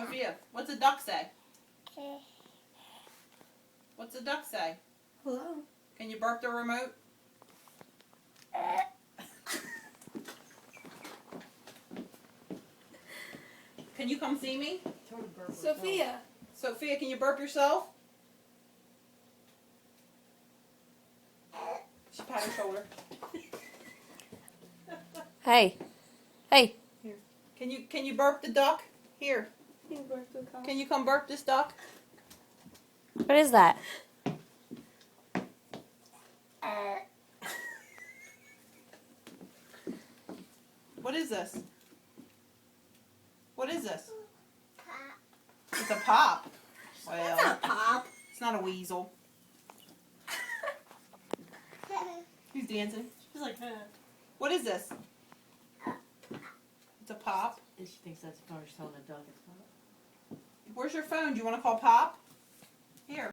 Sophia, what's a duck say? What's a duck say? Hello. Can you burp the remote? Can you come see me? Sophia. Sophia, can you burp yourself? She pat her shoulder. Hey. Hey. Here. Can you burp the duck? Here. Can you come burp this duck? What is that? What is this? What is this? It's a pop. Well, That's not pop. it's not a weasel. Who's dancing? She's like, What is this? It's a pop. And she thinks that's how she's telling a dog it's not. Where's your phone? Do you want to call Pop?